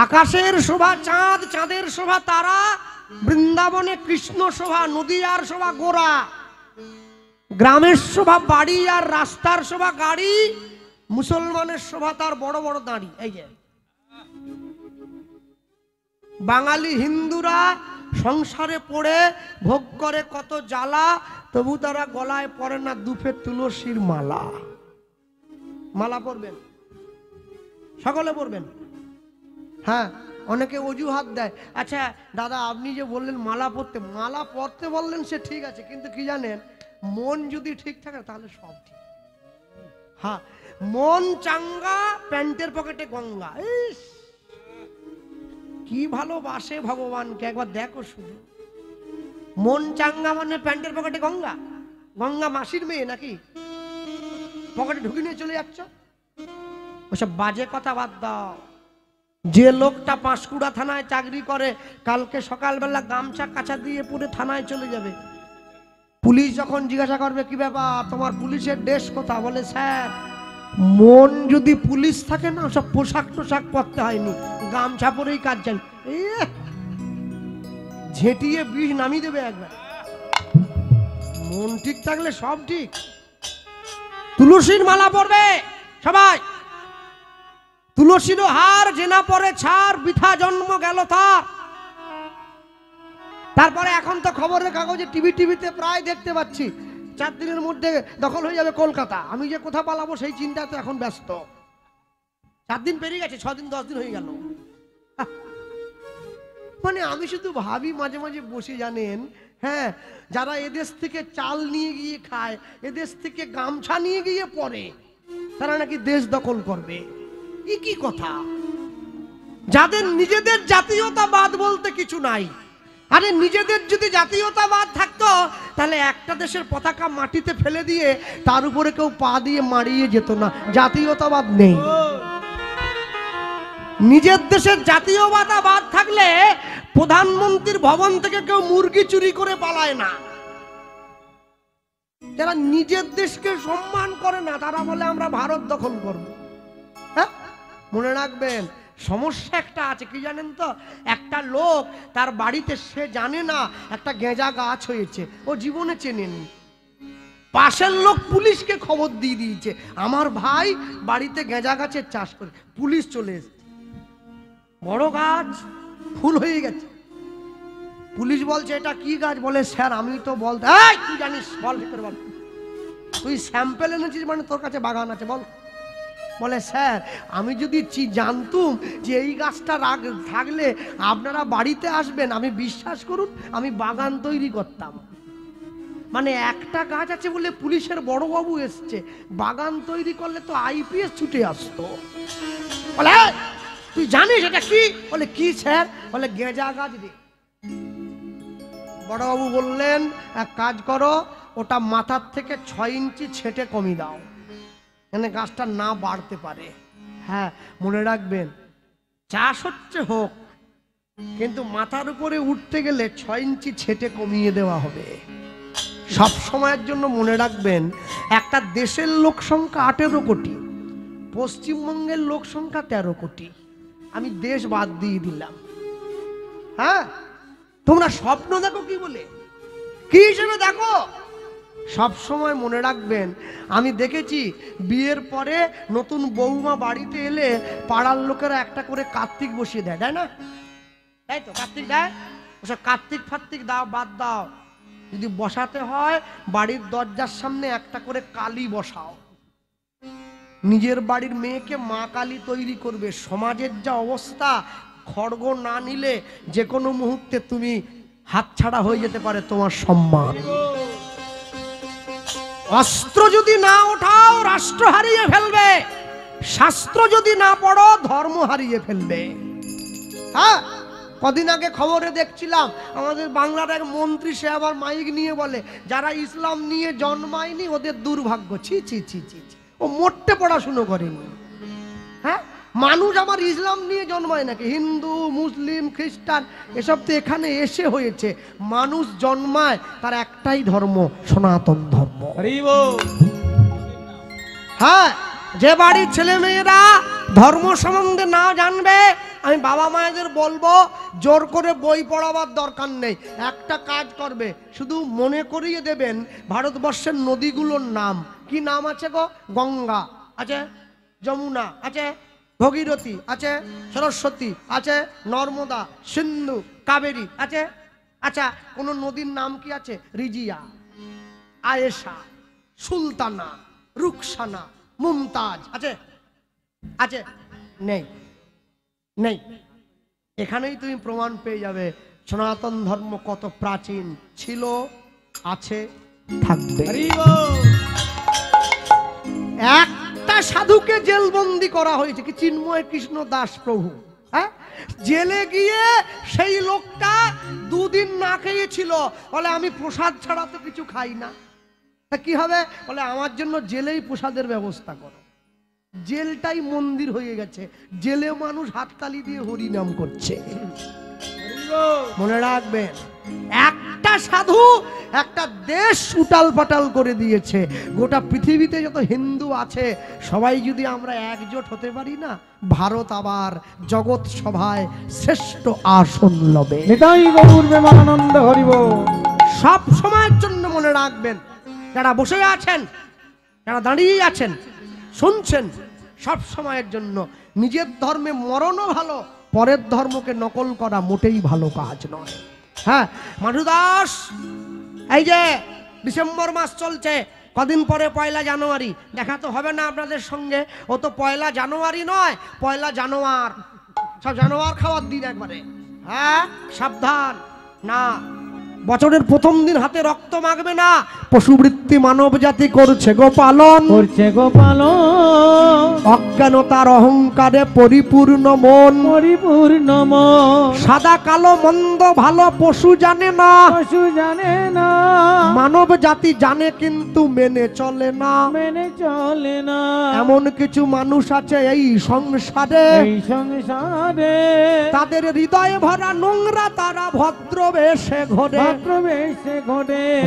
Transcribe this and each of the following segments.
আকাশের শোভা চাঁদ, চাঁদের শোভা তারা, বৃন্দাবনে কৃষ্ণ শোভা, নদীয়ার শোভা গোরা, গ্রামের শোভা বাড়ি আর রাস্তার শোভা গাড়ি, মুসলমানের শোভা তার বড় বড় দাড়ি। এই যে বাঙালি হিন্দুরা সংসারে পড়ে ভোগ করে কত জ্বালা, তবু তারা গলায় পরে না দুফে তুলসীর মালা। মালা পরবেন, সকলে পরবেন। হ্যাঁ, অনেকে অজুহাত দেয়, আচ্ছা দাদা আপনি যে বললেন মালা পরতে, মালা পরতে বললেন সে ঠিক আছে, কিন্তু কি জানেন, মন যদি ঠিক থাকে তাহলে সব ঠিক। হ্যাঁ, মন চাঙ্গা প্যান্টের পকেটে গঙ্গা। ইস, কি ভালোবাসে ভগবানকে, একবার দেখো শুধু। মন চাঙ্গা মানে প্যান্টের পকেটে গঙ্গা। গঙ্গা মাসির মেয়ে নাকি পকেটে ঢুকে নিয়ে চলে যাচ্ছ? ওসব বাজে কথা বাদ দাও। যে লোকটা পাঁশকুড়া থানায় চাকরি করে, কালকে সকালবেলা গামছা কাঁচা দিয়ে পুরো থানায় চলে যাবে। পুলিশ যখন জিজ্ঞাসা করবে কি ব্যাপার, তোমার পুলিশের ড্রেস কোথা, বলে স্যার মন যদি পুলিশ থাকে না, সব পোশাক টোশাক পরতে হয়নি, গামছা পরেই কাজ চাই। ঝেঁটিয়ে বিষ নামিয়ে দেবে একবার। মন ঠিক থাকলে সব ঠিক। তুলসীর মালা পরবে সবাই, তুলসীর হার যে না পরে ছাড়, বৃথা জন্ম গেল তার। তারপরে এখন তো খবরের কাগজে টিভিতে প্রায় দেখতে পাচ্ছি 4 দিনের মধ্যে দখল হয়ে যাবে কলকাতা। আমি যে কোথা পালাবো সেই চিন্তাতে এখন ব্যস্ত। 4 দিন পেরিয়ে গেছে, 6 দিন 10 দিন হয়ে গেল। মানে আমি শুধু ভাবি মাঝে মাঝে বসে, জানেন, হ্যাঁ, যারা এদেশ থেকে চাল নিয়ে গিয়ে খায়, এদেশ থেকে গামছা নিয়ে গিয়ে পরে, তারা নাকি দেশ দখল করবে। কি কথা? যাদের নিজেদের জাতীয়তাবাদ বলতে কিছু নাই। আরে নিজেদের যদি জাতীয়তাবাদ থাকতো, তাহলে একটা দেশের পতাকা মাটিতে ফেলে দিয়ে তার উপরে কেউ পা দিয়ে মারিয়ে যেত না। জাতীয়তাবাদ নেই। নিজের দেশের জাতীয়তাবাদ থাকলে প্রধানমন্ত্রীর ভবন থেকে কেউ মুরগি চুরি করে পালায় না। যারা নিজের দেশকে সম্মান করে না, তারা বলে আমরা ভারত দখল করব। হ্যাঁ, মনে রাখবেন, সমস্যা একটা আছে, কি জানেন তো, একটা লোক তার বাড়িতে সে জানে না একটা গেঁজা গাছ হয়েছে, ও জীবনে চেনেনি। পাশের লোক পুলিশকে খবর দিয়ে দিয়েছে, আমার ভাই বাড়িতে গেঁজা গাছের চাষ করে। পুলিশ চলে এসেছে, বড় গাছ ফুল হয়ে গেছে। পুলিশ বলছে এটা কি গাছ, বলে স্যার আমি তো বলতে। এই তুই জানিস, বল ভিতরে বল, তুই স্যাম্পেল এনেছিস মানে তোর কাছে বাগান আছে, বল। বলে স্যার আমি যদি জানতুম যে এই গাছটা থাকলে আপনারা বাড়িতে আসবেন, আমি বিশ্বাস করুন আমি বাগান তৈরি করতাম। মানে একটা গাছ আছে বলে পুলিশের বড়বাবু এসছে, বাগান তৈরি করলে তো আইপিএস ছুটে আসতো। বলে তুই জানিস এটা কি? বলে কি স্যার? বলে গেঁজা গাছ রে। বড়বাবু বললেন এক কাজ করো, ওটা মাথার থেকে 6 ইঞ্চি ছেটে কমিয়ে দাও, মানে গাছটা না বাড়তে পারে। হ্যাঁ, মনে রাখবেন, চাষ হচ্ছে হোক, কিন্তু মাথার উপরে উঠতে গেলে 6 ইঞ্চি ছেটে কমিয়ে দেওয়া হবে। সব সময়ের জন্য মনে রাখবেন, একটা দেশের লোক সংখ্যা 18 কোটি, পশ্চিমবঙ্গের লোক সংখ্যা 13 কোটি। আমি দেশ বাদ দিয়ে দিলাম। হ্যাঁ, তোমরা স্বপ্ন দেখো কি বলে, কি হিসেবে দেখো? সব সময় মনে রাখবেন, আমি দেখেছি বিয়ের পরে নতুন বৌমা বাড়িতে এলে পাড়ার লোকেরা একটা করে কার্তিক বসিয়ে দেয়, তাই না? তাই তো, কার্তিক দেয়। ওসব কার্তিক ফার্তিক দাও, বাদ দাও। যদি বসাতে হয় বাড়ির দরজার সামনে একটা করে কালী বসাও। নিজের বাড়ির মেয়েকে মা কালী তৈরি করবে। সমাজের যা অবস্থা, খড়গ না নিলে যে কোনো মুহূর্তে তুমি হাতছাড়া হয়ে যেতে পারে তোমার সম্মান। অস্ত্র যদি না ওঠাও রাষ্ট্র হারিয়ে ফেলবে, শাস্ত্র যদি না পড়ো ধর্ম হারিয়ে ফেলবে। হ্যাঁ, কদিন আগে খবরে দেখছিলাম আমাদের বাংলার এক মন্ত্রী, সে আবার মাইক নিয়ে বলে যারা ইসলাম নিয়ে জন্মায়নি ওদের দুর্ভাগ্য। ছি ছি ছি ছি, ও মোটে পড়াশুনো করেনি। হ্যাঁ, মানুষ আমার ইসলাম নিয়ে জন্মায় নাকি? হিন্দু, মুসলিম, খ্রিস্টান এসব তো এখানে এসে হয়েছে। মানুষ জন্মায় তার একটাই ধর্ম, সনাতন ধর্ম। হ্যাঁ, যে বাড়ির ছেলে মেয়েরা ধর্ম সম্বন্ধে না জানবে আমি বাবা মায়েদের বলবো জোর করে বই পড়াবার দরকার নেই, একটা কাজ করবে, শুধু মনে করিয়ে দেবেন ভারতবর্ষের নদীগুলোর নাম। কি নাম আছে গো? গঙ্গা আছে, যমুনা আছে, ভগীরথী আছে, সরস্বতী আছে, নর্মদা, সিন্ধু, কাবেরী আছে। আচ্ছা, কোন নদীর নাম কি আছে? রিজিয়া, আয়েশা, সুলতানা, রুকসানা, মুমতাজ আছে? আছে? নেই, নেই। এখানেই তুমি প্রমাণ পেয়ে যাবে সনাতন ধর্ম কত প্রাচীন ছিল, আছে, থাকবে। একটা সাধুকে জেলবন্দি করা হয়েছে, কি চিন্ময় কৃষ্ণ দাস প্রভু। হ্যাঁ, জেলে গিয়ে সেই লোকটা দুদিন না খেয়েছিল, বলে আমি প্রসাদ ছাড়া তো কিছু খাই না। কি হবে? বলে আমার জন্য জেলেই প্রসাদের ব্যবস্থা করো। জেলটাই মন্দির হয়ে গেছে, জেলে মানুষ হাততালি দিয়ে হরিনাম করছে। মনে রাখবেন, একটা সাধু একটা দেশ উটাল পাটাল করে দিয়েছে। গোটা পৃথিবীতে যত হিন্দু আছে সবাই যদি আমরা একজোট হতে পারি না, ভারত আবার জগৎ সভায় শ্রেষ্ঠ আসন লবে। সব সময়ের জন্য মনে রাখবেন, যারা বসে আছেন, যারা দাঁড়িয়ে আছেন, শুনছেন, সব সময়ের জন্য নিজের ধর্মে মরণও ভালো, পরের ধর্মকে নকল করা মোটেই ভালো কাজ নয়। হ্যাঁ মাধু দাস, এই যে ডিসেম্বর মাস চলছে, কদিন পরে 1 জানুয়ারি, দেখা তো হবে না আপনাদের সঙ্গে। ও তো 1 জানুয়ারি নয়, 1 জানুয়ার, সব জানুয়ার খাওয়ার দিন একবারে। হ্যাঁ সাবধান, না বছরের প্রথম দিন হাতে রক্ত মাখবে না। পশুবৃত্তি মানব জাতি করছে গো পালন, করছে গো পালন। অজ্ঞানতার অহংকারে পরিপূর্ণ মন, পরিপূর্ণ মন। সাদা কালো মন্দ ভালো পশু জানে না, পশু জানে না। মানব জাতি জানে কিন্তু মেনে চলে না, মেনে চলে না। এমন কিছু মানুষ আছে এই সংসারে, এই সংসারে, তাদের হৃদয়ে ভরা নোংরা, তারা ভদ্র বেশে ঘোরে,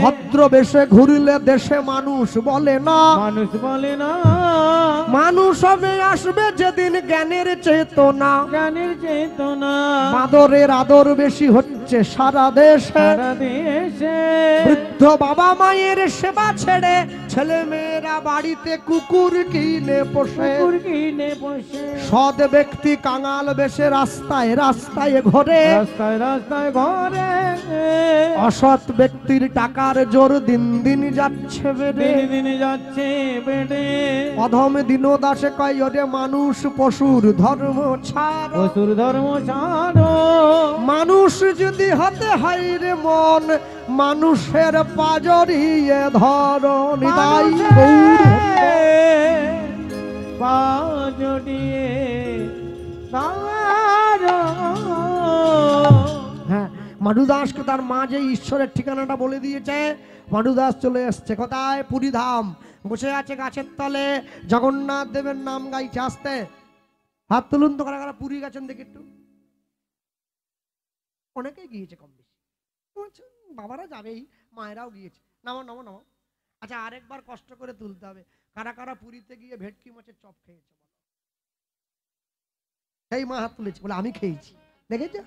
ভদ্র বেশে ঘুরলে দেশে মানুষ বলে না, মানুষ বলে না। মানুষ হবে আসবে যেদিন জ্ঞানের চেতনা, জ্ঞানের চেতনা। বাদরের আদর বেশি হচ্ছে সারা দেশে, সারা দেশে। বৃদ্ধ বাবা মায়ের সেবা ছেড়ে ছেলে মেয়েরা বাড়িতে কুকুর কিনে পোষে, কুকুর কিনে পোষে। সৎ ব্যক্তি কাঙাল বেশে রাস্তায় রাস্তায় ঘোরে, রাস্তায় রাস্তায় ঘোরে। অসৎ ব্যক্তির টাকার জোর দিন দিন যাচ্ছে বেড়ে, দিন যাচ্ছে বেড়ে। অধম দীনদাসে কয় ওরে মানুষ পশুর ধর্ম ছাড়, পশুর ধর্ম ছাড়। মানুষ যদি হতে হয় রে মন, মানুষের পাজরিয়ে ধর। নিতাই গৌর পাজরিয়ে ধর। হ্যাঁ, মাধু দাসকে তার মা যে ঈশ্বরের ঠিকানাটা বলে দিয়েছে, মাধু দাস চলে এসছে কোথায়? পুরীধাম। বসে আছে গাছের তলে, জগন্নাথ দেবের নাম গাইছে। আসতে হাত তুলুন তো, কারা কারা পুরী গেছেন দেখি একটু। অনেকেই গিয়েছে কম বেশি, বাবারা যাবেই, মায়েরাও গিয়েছে। নামো নামো নামো। আচ্ছা আরেকবার কষ্ট করে তুলতে হবে, কারা কারা পুরীতে গিয়ে ভেটকি মাছের চপ খেয়েছে? এই মা হাত তুলেছে, বলে আমি খেয়েছি। দেখেছো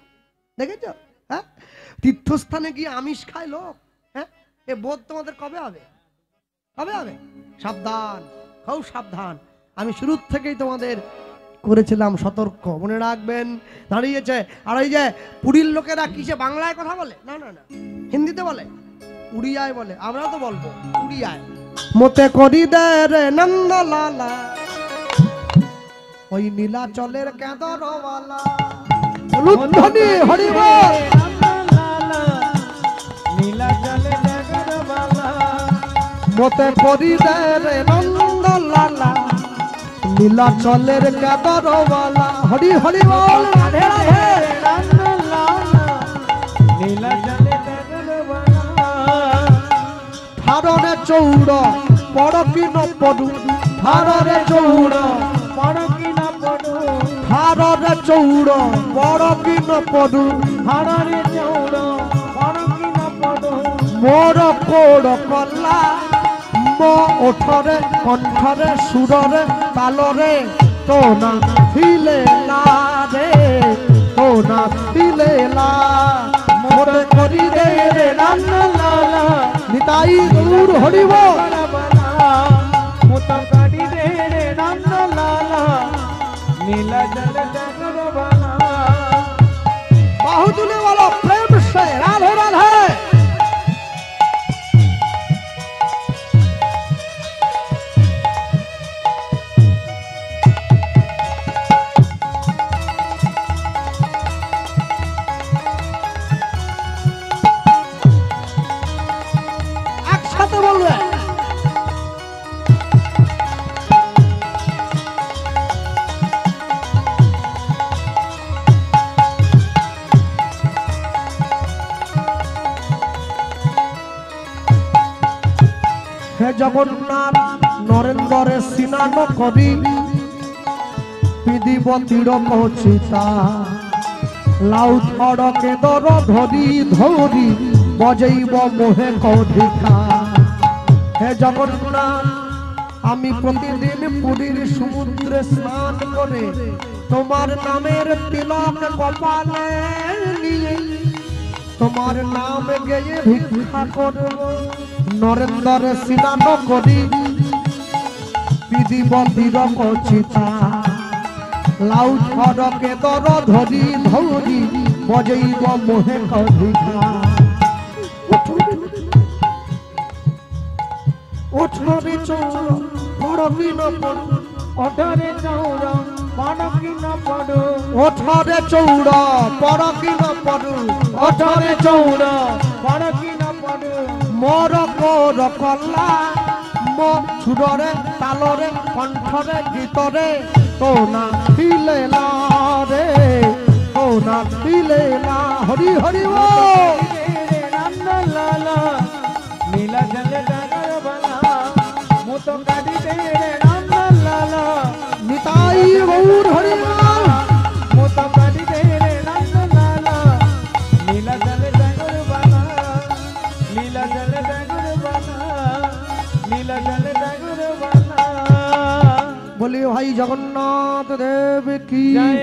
দেখেছ? হ্যাঁ, তীর্থস্থানে গিয়ে আমিষ খায় লোক। হ্যাঁ, এ বোধ তোমাদের কবে হবে? কবে হবে? সাবধান, খুব সাবধান। আমি শুরুর থেকেই তোমাদের করেছিলাম সতর্ক, মনে রাখবেন। দাঁড়িয়েছে। আর এই যে পুরীর লোকেরা কিসে বাংলায় কথা বলে? না না না, হিন্দিতে বলে, উড়িয়ায় বলে। আমরাও তো বলবো উড়িয়ায়। মতে করি দে রে নন্দলালা, ওই নীলাচলের কেদরওয়ালা। ধ্বনি হরি বল। মতে করি দে রে নন্দলালা, নীলাচলের কেদরওয়ালা। হরি হরি বল। রাধে রাধে। ধারণে চৌড় পড়কি ন পড়ু, ধারণে চৌড় পড়কি ন পড়ু, ধারণে চৌড় পড়কি ন পড়ু, ধারণে চৌড় পড়কি ন পড়ু। মোর কোড় কলা মো ওঠরে কণ্ঠরে সুররে তালরে তো না ছিলে না রে, তো না ছিলে না মোরে করি রে রে রাম লালা নিতাই গৌর হরিব মোতা কাটি রে রে রাম লালা নীলা জল জাগর বালা। বাহু তুলে বলো প্রেম সে রাধে রাধে। একসাথে বলবে হে জগন্নাথ নরেন্দ্রে স্নান করি পিদিব তীরক চিতা লাউ থড়কে দর ধরি ধরি বজাইব মোহে কৌধিকা। হে জগন্নাথ আমি প্রতিদিন পুরীর সমুদ্রে স্নান করে তোমার নামের তিলক কপালে নিয়ে তোমার নাম গেয়ে ভিক্ষা করব। নরেন্দ্রে স্নান করি পিদিব তীরক চিতা লাউ ছড়কে দর ধরি ধরি বজাইব মোহে কৌধিকা। ওঠরে চৌর পড়বি না পড়ু, ওঠরে চৌর পড়কি না পড়ু, ওঠরে চৌর পড়কি না পড়ু, ওঠরে চৌর পড়কি না পড়ু। মোর কোর কল্লা মো সুরে তালরে কণ্ঠরে গীতরে তো না ছিলে না রে, তো না ছিলে না। হরি হরি ও রাম লালা নীলা জল জাগর বালা মোতা কাটি রে রাম লালা নিতাই গৌর হরি মোতা কাটি রে রাম লালা নীলা জল জাগর বালা, নীলা জল জাগর বালা, নীলা জল জাগর বালা। বলি ভাই জগন্নাথ দেব কি জয়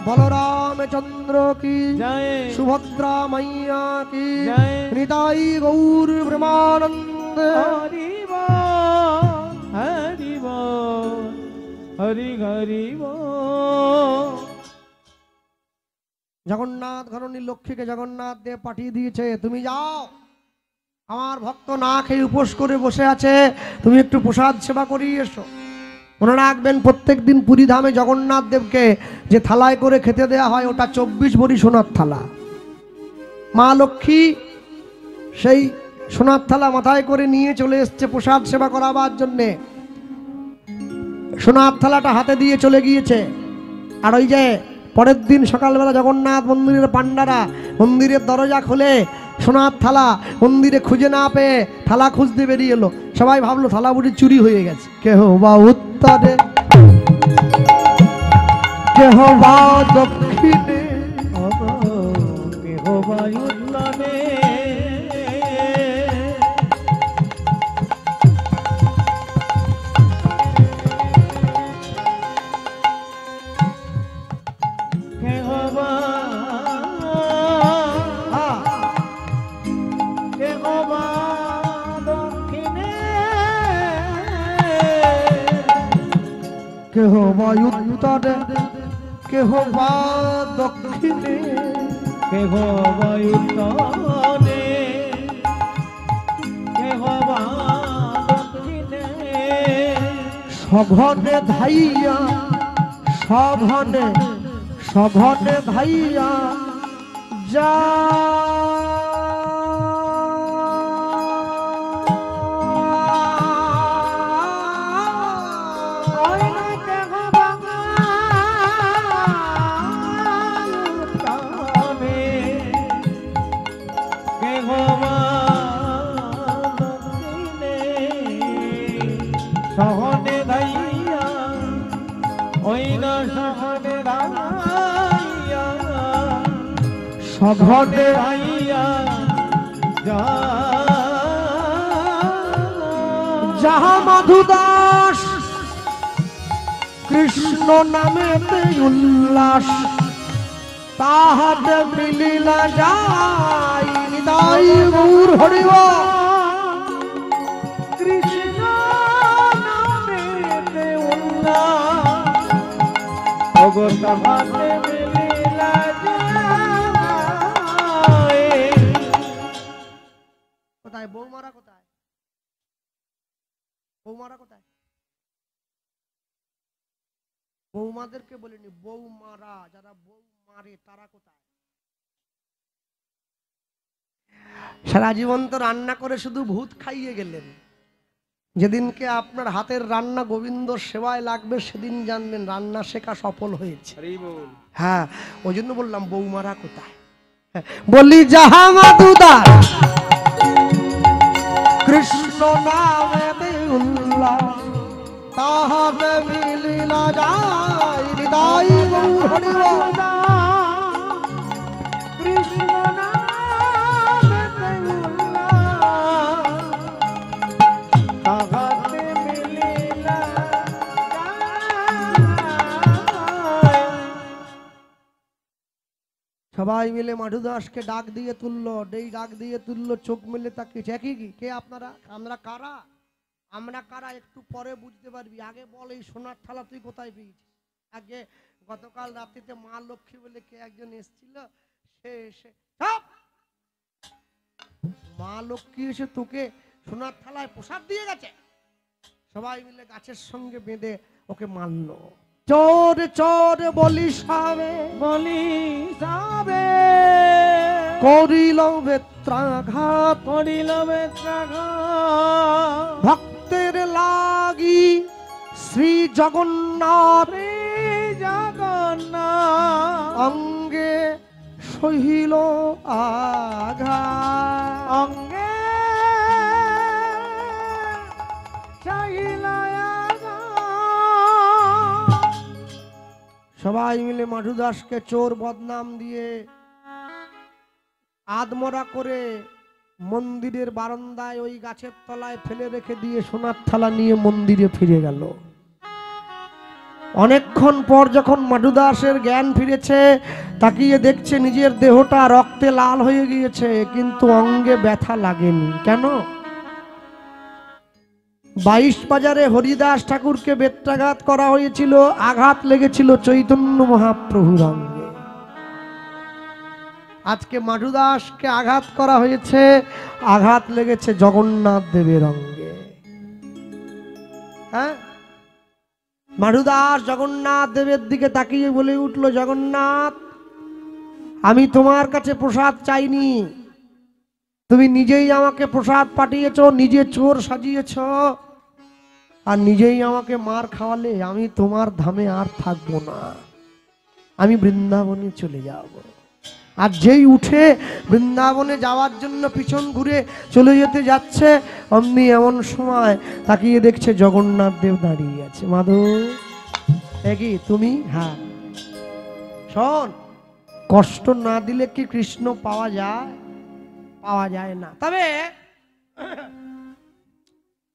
বলরাম চন্দ্র কি জয় সুভদ্রা মাইয়া কি জয় নিতাই গৌর ব্রহ্মানন্দ। হরি বল হরি বল হরি হরি বল। জগন্নাথ ঘরণী লক্ষ্মীকে জগন্নাথ দেব পাঠিয়ে দিয়েছে, তুমি যাও আমার ভক্ত না খেয়ে উপোস করে বসে আছে, তুমি একটু প্রসাদ সেবা করিয়ে এসো। মনে রাখবেন প্রত্যেক দিন পুরী ধামে জগন্নাথ দেবকে যে থালায় করে খেতে দেয়া হয় ওটা 24 ভরি সোনার থালা। মা লক্ষ্মী সেই সোনার থালা মাথায় করে নিয়ে চলে এসছে প্রসাদ সেবা করাবার জন্যে। সোনার থালাটা হাতে দিয়ে চলে গিয়েছে। আর ওই যে পরের দিন সকালবেলা জগন্নাথ মন্দিরের পান্ডারা মন্দিরের দরজা খুলে সোনার থালা মন্দিরে খুঁজে না পেয়ে থালা খুঁজতে বেরিয়ে এলো। সবাই ভাবলো থালা বুঝি চুরি হয়ে গেছে। কেহ বা উত্তরে কেহ বা দক্ষিণে কেহ বা উত্তরে কেহ বা কেহ বা দক্ষিণে কেহ বা উত্তরে কেহ বা দক্ষিণে কেহ বা উত্তরে কেহ বা দক্ষিণে সঘনে ধাইয়া সঘনে সঘনে ধাইয়া যা সহনে ধাইয়া ওই না সহনে ধাইয়া সঘনে ধাইয়া যাহা মধুদাস কৃষ্ণ নামেতে উল্লাস তাহাতে মিলিলা যায় নিতাই গৌর হরি বল। কৃষ্ণ নামেতে উল্লাস ওগো তাহাতে মিলিলা যায়। কোথায় বৌমারা, কোথায় বৌমারা, কোথায় বৌমাদেরকে বলিনি, বৌমারা যারা বৌ মারে তারা কোথায়? সারা জীবন তো রান্না করে শুধু ভূত খাইয়ে গেলেন, যেদিনকে আপনার হাতের রান্না গোবিন্দ সেবায় লাগবে সেদিন জানবেন রান্না শেখা সফল হয়েছে। হ্যাঁ, ওই জন্য বললাম বৌমারা কোথায়। বলি যাহা মাধুদার কৃষ্ণ নামে উল্লাস তাহাতে মিলিলা যায় হৃদয় গৌর হরি বল। কৃষ্ণ নামেতে উল্লাস তাহাতে মিলিলা যায়। সবাই মিলে মাধুদাসকে ডাক দিয়ে তুললো, এই ডাক দিয়ে তুললো, চোখ মেলে তাকে কি কে আপনারা? আমরা কারা? আমরা কারা একটু পরে বুঝতে পারবি, আগে বল এই সোনার থালা তুই কোথায় পেয়েছিস? আগে গতকাল রাত্রিতে মা লক্ষ্মী বলে কে একজন এসেছিল, সে এসে মা লক্ষ্মী এসে তোকে সোনার থালায় প্রসাদ দিয়ে গেছে। সবাই মিলে গাছের সঙ্গে বেঁধে ওকে মারলো। চোর চোর বলি সাবে, বলি যাবে করিল বেত্রাঘাত, করিল বেত্রাঘাত ভক্তের লাগি শ্রী জগন্নাথ জগন্নাথ অঙ্গে সহিল আঘাত, অঙ্গে সহিল আঘাত। সবাই মিলে মাধুদাসকে চোর বদনাম দিয়ে আদমরা করে মন্দিরের বারান্দায় ওই গাছের তলায় ফেলে রেখে দিয়ে সোনার থালা নিয়ে মন্দিরে ফিরে গেল। অনেকক্ষণ পর যখন মাধুদাসের জ্ঞান ফিরেছে, তাকিয়ে দেখছে নিজের দেহটা রক্তে লাল হয়ে গিয়েছে, কিন্তু অঙ্গে ব্যথা লাগেনি। কেন? 22 বাজারে হরিদাস ঠাকুরকে বেত্রাঘাত করা হয়েছিল, আঘাত লেগেছিল চৈতন্য মহাপ্রভুর অঙ্গে। আজকে মাধুদাসকে আঘাত করা হয়েছে, আঘাত লেগেছে জগন্নাথ দেবের অঙ্গে। হ্যাঁ, মাধুদাস জগন্নাথ দেবের দিকে তাকিয়ে বলে উঠল, জগন্নাথ, আমি তোমার কাছে প্রসাদ চাইনি, তুমি নিজেই আমাকে প্রসাদ পাঠিয়েছ, নিজে চোর সাজিয়েছ, আর নিজেই আমাকে মার খাওয়ালে। আমি তোমার ধামে আর থাকবো না, আমি বৃন্দাবনে চলে যাব। আর যেই উঠে বৃন্দাবনে যাওয়ার জন্য পিছন ঘুরে চলে যেতে যাচ্ছে, অমনি এমন সময় তাকিয়ে দেখছে জগন্নাথ দেব দাঁড়িয়ে আছে। মাধব, কি তুমি? হ্যাঁ, শোন, কষ্ট না দিলে কি কৃষ্ণ পাওয়া যায়? পাওয়া যায় না। তবে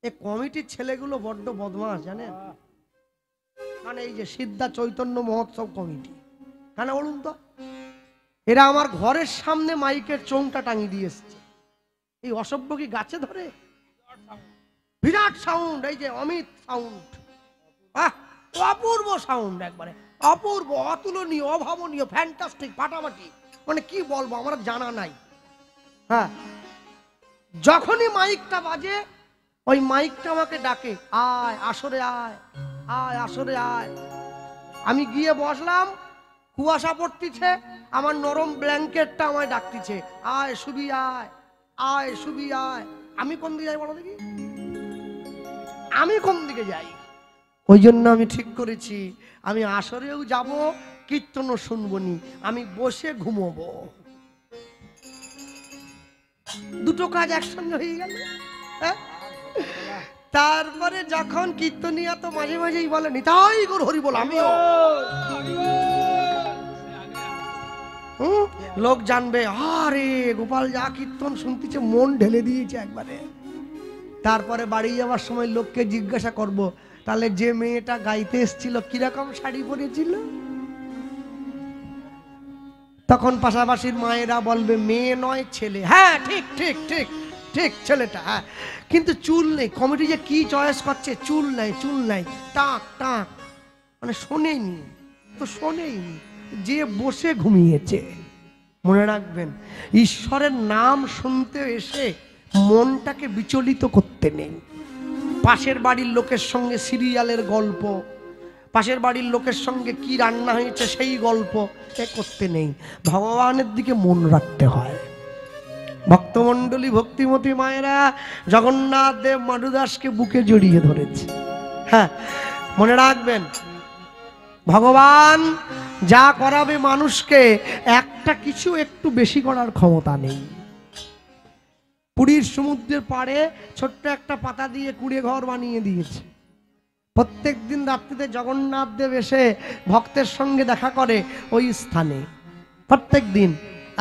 এই কমিটির ছেলেগুলো বড্ড বদমাশ, জানেন? মানে এই যে সিদ্ধা চৈতন্য মহোৎসব কমিটি, কেন বলুন তো? এরা আমার ঘরের সামনে মাইকের চোংটা টাঙিয়ে দিয়ে এসছে। এই অসভ্য কি গাছে ধরে? বিরাট সাউন্ড, এই যে অমিত সাউন্ড, অপূর্ব সাউন্ড, একবারে অপূর্ব, অতুলনীয়, অভাবনীয়, ফ্যান্টাস্টিক, ফাটাফাটি, মানে কি বলবো আমার জানা নাই। হ্যাঁ, যখনই মাইকটা বাজে ওই মাইকটা আমাকে ডাকে, আয় আসরে আয়, আয় আসরে আয়। আমি গিয়ে বসলাম, কুয়াশা পড়তিছে, আমার নরম ব্ল্যাঙ্কেটটা আমায় ডাকতিছে, আয় শুবি আয়, আয় শুবি আয়। আমি কোন দিকে যাই বলো দেখি? আমি কোন দিকে যাই? ওই জন্য আমি ঠিক করেছি, আমি আসরেও যাব, কীর্তনও শুনবো নি, আমি বসে ঘুমোবো। দুটো কাজ একসঙ্গে হয়ে গেল। তারপরে যখন কীর্তনিয়া তো মাঝে মাঝেই বলে, নিতাই গৌর হরি বল, আমিও লোক জানবে, আরে গোপাল যা কীর্তন শুনতেছে, মন ঢেলে দিয়েছে একবারে। তারপরে বাড়ি যাওয়ার সময় লোককে জিজ্ঞাসা করব, তাহলে যে মেয়েটা গাইতে এসেছিল কিরকম শাড়ি পরেছিল? তখন পাশাপাশির মায়েরা বলবে মেয়ে নয় ছেলে। হ্যাঁ ঠিক ঠিক ঠিক ঠিক ছেলেটা, হ্যাঁ কিন্তু চুল নেই। কমিটি যে কি চয়েস করছে, চুল নাই চুল নাই, টাক টাক, মানে শোনেনি তো শোনেনি, যে বসে ঘুমিয়েছে। মনে রাখবেন, ঈশ্বরের নাম শুনতে এসে মনটাকে বিচলিত করতে নেই। পাশের বাড়ির লোকের সঙ্গে সিরিয়ালের গল্প, পাশের বাড়ির লোকের সঙ্গে কি রান্না হয়েছে সেই গল্প এ করতে নেই। ভগবানের দিকে মন রাখতে হয়। ভক্তমণ্ডলী, ভক্তিমতী মায়েরা জগন্নাথ দেব মাধুদাসকে বুকে জড়িয়ে ধরেছে। হ্যাঁ মনে রাখবেন, ভগবান যা করাবে মানুষকে একটা কিছু একটু বেশি করার ক্ষমতা নেই। পুরীর সমুদ্রের পাড়ে ছোট্ট একটা পাতা দিয়ে কুড়ে ঘর বানিয়ে দিয়েছে। প্রত্যেক দিন রাত্রিতে জগন্নাথ দেব এসে ভক্তের সঙ্গে দেখা করে ওই স্থানে। প্রত্যেক দিন,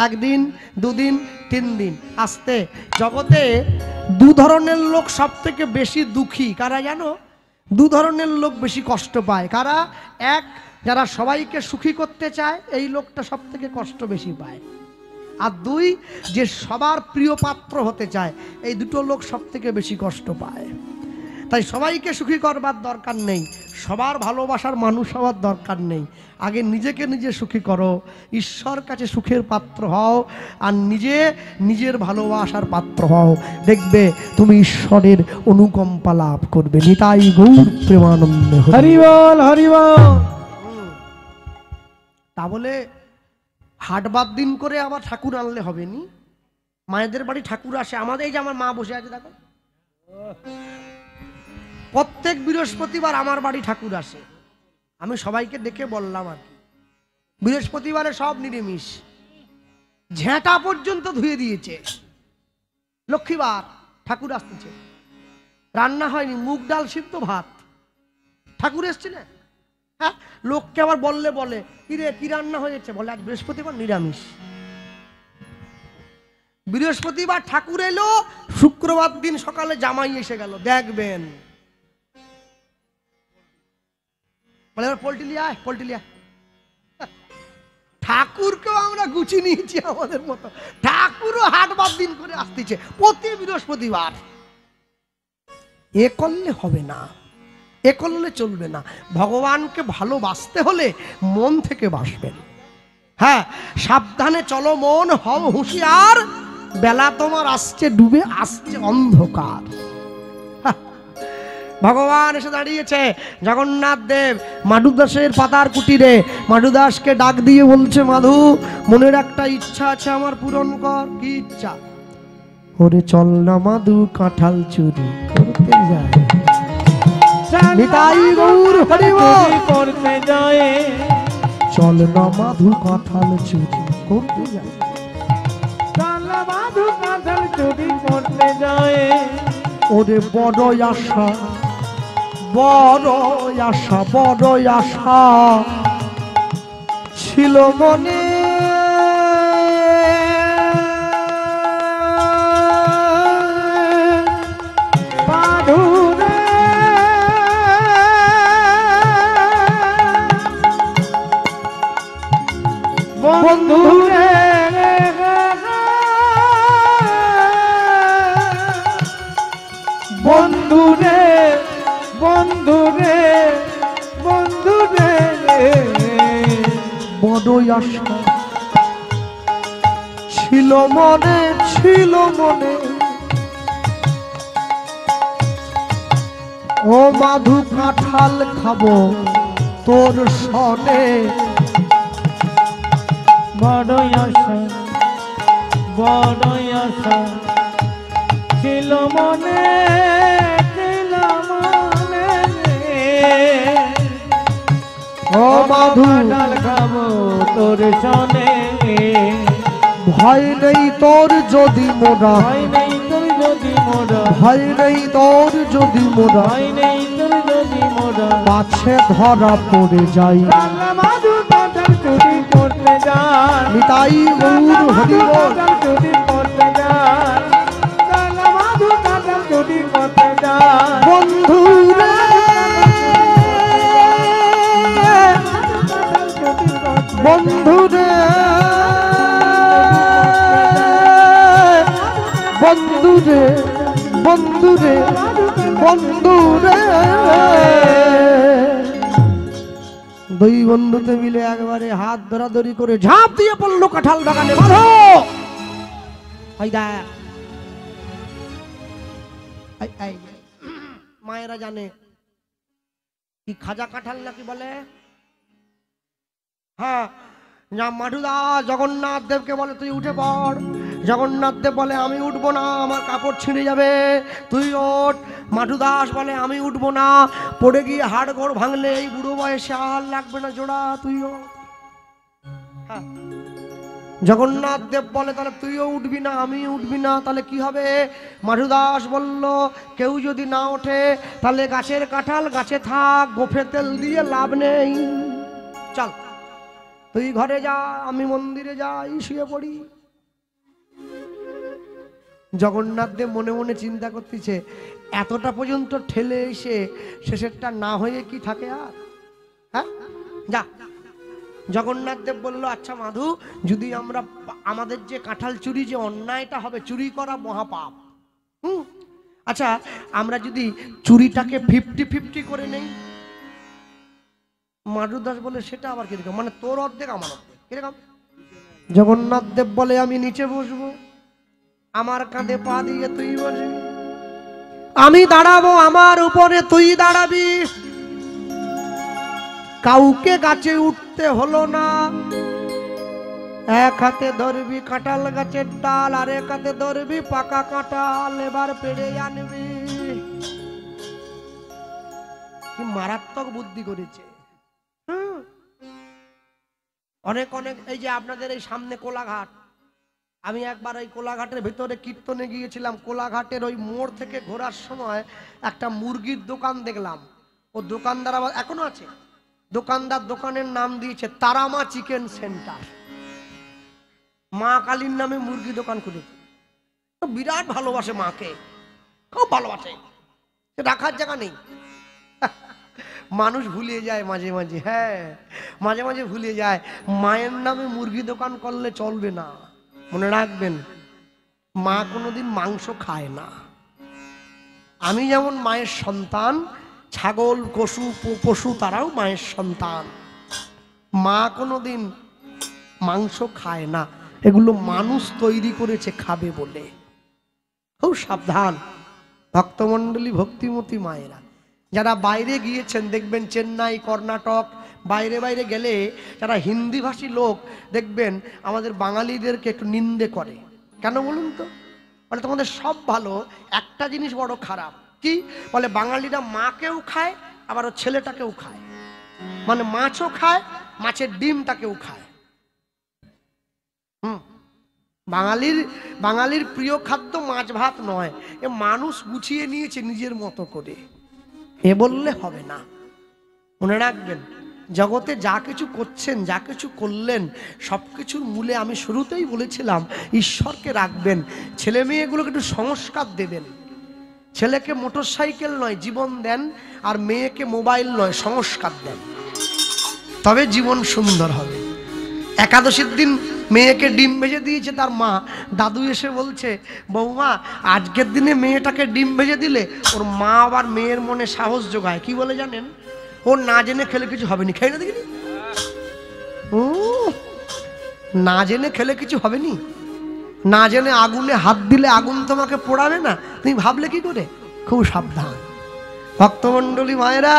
একদিন, দুদিন, 3 দিন। আসতে জগতে 2 ধরনের লোক সব থেকে বেশি দুঃখী। কারা জানো? 2 ধরনের লোক বেশি কষ্ট পায়। কারা? এক, যারা সবাইকে সুখী করতে চায়, এই লোকটা সব থেকে কষ্ট বেশি পায়। আর 2, যে সবার প্রিয় পাত্র হতে চায়, এই দুটো লোক সব থেকে বেশি কষ্ট পায়। তাই সবাইকে সুখী করবার দরকার নেই, সবার ভালোবাসার মানুষ হওয়ার দরকার নেই। আগে নিজেকে নিজে সুখী করো, ঈশ্বর কাছে সুখের পাত্র হও, আর নিজে নিজের ভালোবাসার পাত্র হও। দেখবে তুমি ঈশ্বরের অনুকম্পা লাভ করবে। নিতাই গৌর প্রেমানন্দে হরি বল হরি বল। তা বলে হাটবার দিন করে আবার ঠাকুর আনলে হবে নি? মায়েদের বাড়ি ঠাকুর আসে আমাদের। এই যে আমার মা বসে আছে দেখো, প্রত্যেক বৃহস্পতিবার আমার বাড়ি ঠাকুর আসে। আমি সবাইকে ডেকে বললাম আর কি, বৃহস্পতিবারে সব নিরামিষ, ঝেঁটা পর্যন্ত ধুয়ে দিয়েছে। লক্ষ্মীবার ঠাকুর আসতেছে, রান্না হয়নি, মুগ ডাল সিদ্ধ ভাত। ঠাকুর এসছে না, হ্যাঁ লোককে আবার বললে বলে কিরে কি রান্না হয়েছে, বলে আজ বৃহস্পতিবার নিরামিষ। বৃহস্পতিবার ঠাকুর এলো, শুক্রবার দিন সকালে জামাই এসে গেল। দেখবেন বলে পোল্ট্রি লিয়ে আয়, পোল্ট্রি লিয়ে আয়। ঠাকুরকেও আমরা গুছি নিয়েছি আমাদের মতো। ঠাকুরও হাটবার দিন করে আসতেছে প্রতি বৃহস্পতিবার। এ করলে হবে না, এ করলে চলবে না। ভগবানকে ভালোবাসতে হলে মন থেকে বাসবেন। হ্যাঁ সাবধানে চলো মন, হও হুঁশিয়ার, বেলা তোমার আসছে ডুবে, আসছে অন্ধকার। ভগবান এসে দাঁড়িয়েছে। জগন্নাথ দেব মাধুদাসের পাতার কুটিরে মাধুদাসকে ডাক দিয়ে বলছে, মাধু মনের একটা ইচ্ছা আছে আমার পূরণ কর। কি ইচ্ছা? ওরে চল না মাধু কাঁঠাল চুরি করতে যায়। নিতাই গৌর হরি বল। করতে যায়, চল না মাধু কাঁঠাল চুরি করতে যায়। চল না মাধু কাঁঠাল চুরি করতে যায়। ওরে বড় আশা, বড় আশা, বড় আশা ছিল মনে, মাধুরে বন্ধুরে বন্ধুরে বন্ধুরে বন্ধুরে বড় আশা ছিল মনে, ছিল মনে। ও মাধু কাঁঠাল খাবো তোর সনে। বড় আশা, বড় আশা ছিল মনে, ছিল মনে। ও মাধু কাঁঠাল খাবো তোর সনে। ভয় নেই তোর যদি মোরা, ভয় নেই তোর যদি মোরা, ভয় নেই তোর যদি মোরা, ভয় নেই তোর যদি মোরা পাছে ধরা পড়ে যাই। মাধু কাঁঠাল চুরি করতে যায়। নিতাই গৌর হরি বল। চুরি করতে যায়, মাধু কাঁঠাল চুরি করতে যায়। বন্ধু রে বন্ধুরে বন্ধুরে বন্ধুরে বন্ধুরে দুই বন্ধুতে মিলে একবারে হাত ধরাধরি করে ঝাঁপ দিয়ে পড়লো কাঁঠাল বাগানে। বাঁধো মায়েরা জানে কি খাজা কাঁঠাল নাকি বলে। হ্যাঁ, মাধুদা জগন্নাথ দেবকে বলে তুই উঠে পড়। জগন্নাথ দেব বলে আমি উঠবো না, আমার কাপড় ছিঁড়ে যাবে, তুই ওঠ। মাধুদাস বলে আমি উঠবো না, পড়ে গিয়ে হাড় গোড় ভাঙলে এই বুড়ো বয়সে আর লাগবে না জোড়া, তুই ওঠ। হ্যাঁ, জগন্নাথ দেব বলে তাহলে তুইও উঠবি না, আমি উঠবি না, তাহলে কি হবে? মাধুদাস বলল কেউ যদি না ওঠে তাহলে গাছের কাঁঠাল গাছে থাক, গোফে তেল দিয়ে লাভ নেই, চল তুই ঘরে যা, আমি মন্দিরে যাই, শুয়ে পড়ি। জগন্নাথ দেব মনে মনে চিন্তা করতেছে এতটা পর্যন্ত ঠেলে এসে শেষেরটা না হয়ে কি থাকে আর? হ্যাঁ, যা। জগন্নাথ দেব বলল আচ্ছা মাধু, যদি আমরা আমাদের যে কাঁঠাল চুরি যে অন্যায়টা হবে, চুরি করা মহাপাপ, আচ্ছা আমরা যদি চুরিটাকে 50-50 করে নেই। মাধুদাস বলে সেটা আবার কিরকম? মানে তোর অর্ধেক আমার অর্ধেক, কিরকম? জগন্নাথ দেব বলে আমি নিচে বসবো, আমার কাঁধে পা দিয়ে তুই বসবি, আমি দাঁড়াবো আমার উপরে, তুই দাঁড়াবি, কাউকে গাছে উঠতে হলো না, এক হাতে ধরবি কাঁঠাল গাছের ডাল আর এক হাতে ধরবি পাকা কাঁঠাল, এবার পেড়ে আনবি। কি মারাত্মক বুদ্ধি করেছে। অনেক অনেক এই যে আপনাদের এই সামনে কোলাঘাট, আমি একবার ওই কোলাঘাটের ভিতরে কীর্তনে গিয়েছিলাম, কোলাঘাটের ওই মোড় থেকে ঘোরার সময় একটা মুরগির দোকান দেখলাম। ও দোকানদার আবার এখনো আছে, দোকানদার দোকানের নাম দিয়েছে তারামা চিকেন সেন্টার, মা কালীর নামে মুরগি দোকান খুলেছে। বিরাট ভালোবাসে মাকে, খুব ভালোবাসে, রাখার জায়গা নেই। মানুষ ভুলে যায় মাঝে মাঝে, হ্যাঁ মাঝে মাঝে ভুলে যায়, মায়ের নামে মুরগি দোকান করলে চলবে না। মনে রাখবেন, মা কোনোদিন মাংস খায় না। আমি যেমন মায়ের সন্তান, ছাগল পশু তারাও মায়ের সন্তান। মা কোনোদিন মাংস খায় না, এগুলো মানুষ তৈরি করেছে খাবে বলে। খুব সাবধান ভক্তমণ্ডলী, ভক্তিমতী মায়েরা যারা বাইরে গিয়েছেন দেখবেন, চেন্নাই, কর্ণাটক, বাইরে বাইরে গেলে যারা হিন্দিভাষী লোক দেখবেন আমাদের বাঙালিদেরকে একটু নিন্দে করে। কেন বলুন তো? বলে তোমাদের সব ভালো, একটা জিনিস বড় খারাপ। কি বলে? বাঙালিরা মাকেও খায় আবার ওর ছেলেটাকেও খায়, মানে মাছও খায়, মাছের ডিমটাকেও খায়। বাঙালির প্রিয় খাদ্য মাছ ভাত নয়, এ মানুষ গুছিয়ে নিয়েছে নিজের মতো করে, এ বললে হবে না। মনে রাখবেন, জগতে যা কিছু করছেন, যা কিছু করলেন, সব কিছুর মূলে আমি শুরুতেই বলেছিলাম ঈশ্বরকে রাখবেন। ছেলে মেয়েগুলোকে একটু সংস্কার দেবেন। ছেলেকে মোটরসাইকেল নয় জীবন দেন, আর মেয়েকে মোবাইল নয় সংস্কার দেন, তবে জীবন সুন্দর হবে। একাদশীর দিন মেয়েকে ডিম ভেজে দিয়েছে তার মা, দাদু এসে বলছে বৌমা আজকের দিনে মেয়েটাকে ডিম ভেজে দিলে ওর মা আবার মেয়ের মনে সাহস যোগায়। কি বলে জানেন? ও না জেনে খেলে কিছু হবে নি। খেয়ে না দেখিনি, না জেনে খেলে কিছু হবে নি। না জেনে আগুনে হাত দিলে আগুন তোমাকে পোড়াবে না, তুমি ভাবলে কি করে? খুব সাবধান ভক্তমণ্ডলী মায়েরা।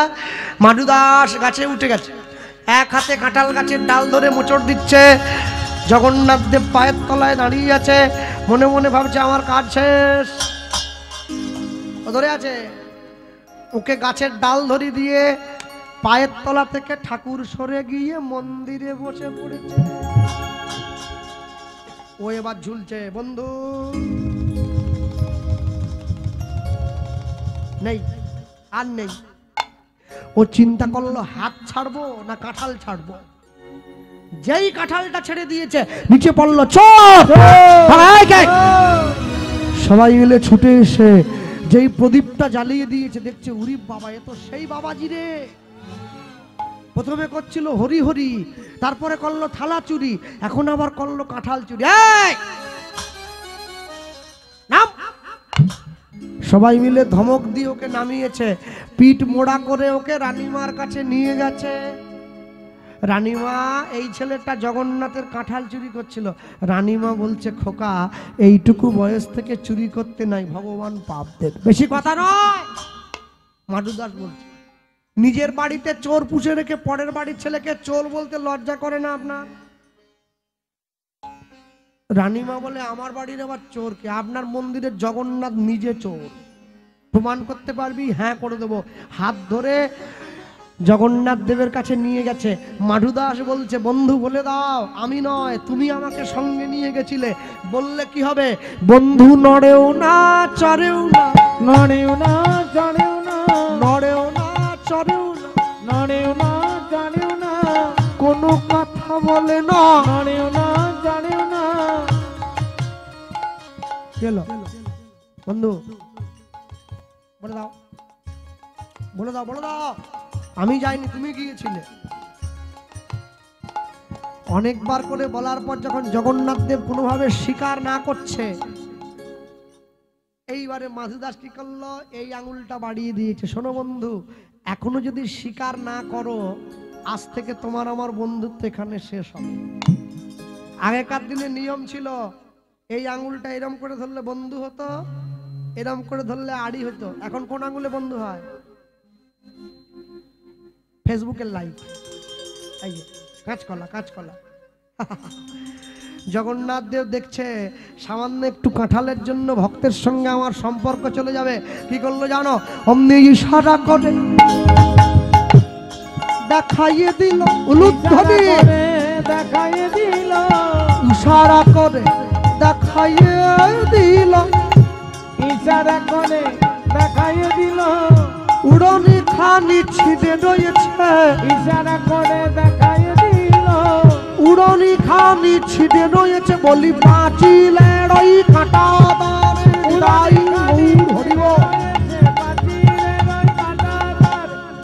মাধুদাস গাছে উঠে গেছে, এক হাতে কাঁঠাল গাছের ডাল ধরে মোচড় দিচ্ছে। জগন্নাথ দেব পায়ের তলায় দাঁড়িয়ে আছে, মনে মনে ভাবছে আমার কাজ শেষ। ও ধরে আছে, ওকে গাছের ডাল ধরি দিয়ে পায়ের তলা থেকে ঠাকুর সরে গিয়ে মন্দিরে বসে পড়েছে। ও এবার ঝুলছে, বন্ধু নেই আর নেই। ও চিন্তা করলো হাত ছাড়বো না কাঁঠাল ছাড়বো। যেই কাঁঠালটা ছেড়ে দিয়েছে নিচে পড়লো, চোখ সবাই মিলে ছুটে এসে যেই প্রদীপটা জ্বালিয়ে দিয়েছে দেখছে, উরি বাবা, এ তো সেই বাবাজি রে। প্রথমে করছিল হরি হরি, তারপরে করলো থালা চুরি, এখন আবার করলো কাঁঠাল চুরি। নাম। সবাই মিলে ধমক দিয়ে ওকে নামিয়েছে, পিঠ মোড়া করে ওকে রানীমার কাছে নিয়ে গেছে। রানীমা, এই ছেলেটা জগন্নাথের কাঁঠাল চুরি করছিল। রানীমা বলছে, খোকা এইটুকু বয়স থেকে চুরি করতে নাই, ভগবান পাপ দেবে। বেশি কথা নয়। মাধুদাস বলছে, নিজের বাড়িতে চোর পুষে রেখে পরের বাড়ির ছেলেকে চোর বলতে লজ্জা করে না আপনার? রানীমা বলে, আমার বাড়ির আবার চোর কে? আপনার মন্দিরের জগন্নাথ নিজে চোর। প্রমাণ করতে পারবি? হ্যাঁ, করে দেবো। হাত ধরে জগন্নাথ দেবের কাছে নিয়ে গেছে। মাধুদাস বলছে, বন্ধু বলে দাও, আমি নয়, তুমি আমাকে সঙ্গে নিয়ে গেছিলে, বললে কি হবে? বন্ধু নড়েও না চড়েও না, নড়েও না চড়েও না, নড়েও না চড়েও না, নড়েও না চড়েও না, কোনো কথা বলে না, নড়েও না চড়েও না। গেল বন্ধু, বলে দাও, বলে দাও, বলে দাও, আমি যাইনি, তুমি গিয়েছিলে। অনেকবার করে বলার পর যখন জগন্নাথ দেব কোনোভাবে স্বীকার না করছে, এইবারে মাধুদাস কি করলো? এই আঙুলটা বাড়িয়ে দিয়েছে। শোনো বন্ধু, এখনো যদি স্বীকার না করো, আজ থেকে তোমার আমার বন্ধুত্ব এখানে শেষ হবে। আগেকার দিনে নিয়ম ছিল, এই আঙুলটা এরম করে ধরলে বন্ধু হতো, এরম করে ধরলে আড়ি হতো। এখন কোন আঙুলে বন্ধু হয়? ফেসবুকের লাইক, এই যে কাঁচকলা, কাঁচকলা। জগন্নাথ দেব দেখছে সামান্য একটু কাঁঠালের জন্য ভক্তের সঙ্গে আমার সম্পর্ক চলে যাবে। কি করলো জানো? অমনি ইশারা করে দেখাইয়ে দিল, উলুধ্বনি দেখাইয়ে দিল, ইশারা করে দেখাইয়ে দিল, ইশারা করে দেখাইয়ে দিল, উড়নি খানি ছিঁড়ে রয়েছে, ইশারা করে দেখাইয়ে দিল, উড়নি খানি ছিঁড়ে রয়েছে, বলি পাঁচিলের ওই কাঁটা